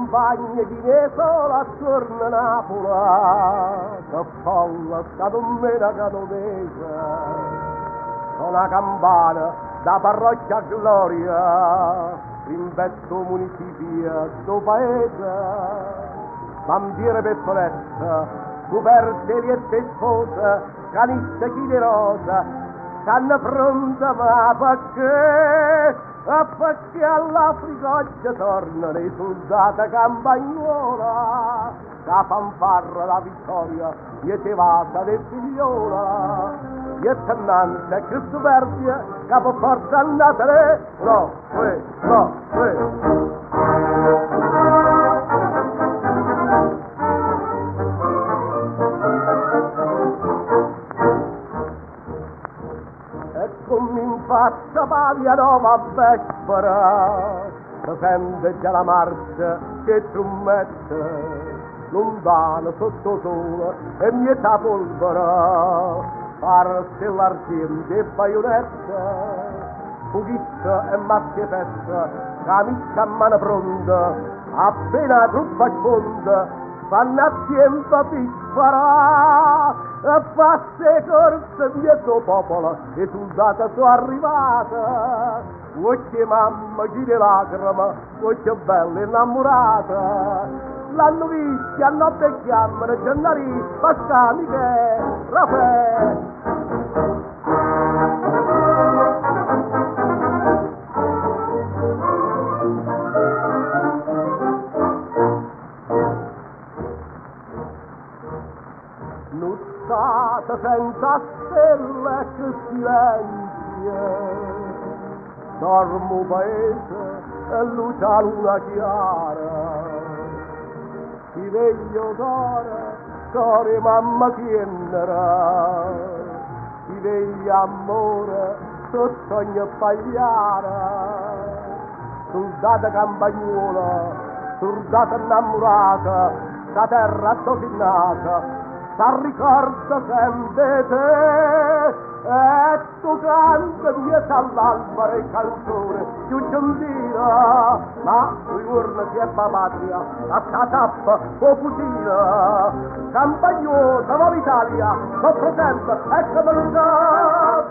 campagna di ne sola attorno a Napoli, che folla sta domenica domesa, una campana da parrocchia a gloria, rimpetto municipio sto paese, bandiere pettorette, coperte liette spose, caniste chine rosa, stanno pronta ma perché all'Africa oggi tornano i soldati campagnola, la fanfarra, la vittoria, e te vata del figliola, e tenante Cristo Verdi, capo forza andate, no, no, come in faccia pavia nuova vespera, si sente già la marcia che trommette, lontano sotto sole e mieta polvere, farsi l'argento e baionette, fughista e maschietessa, camicia a mano pronta, appena truppa sponda, fanno a tempo per sparare, e passe corse dietro popolo, e soldati sono arrivati, che mamma, chi le lacrime, che bella innamorata, l'hanno visti, hanno becchiamere, Gennari, Pascali, che Raffaele. Nuzzata senza stelle che silenzia, dormo paese e luce a luna chiara, ti veglio core mamma tiennera, ti veglio amore sotto ogni pagliara, soldata campagnola, soldata innamorata, da terra sofinnata, sa ricorda sempre te, e tu canta dietro all'alba e canzone più gentile, ma sui urni si è patria, a sta tappa o fucile, campagnosa va l'Italia, sotto sempre, ecco venuta.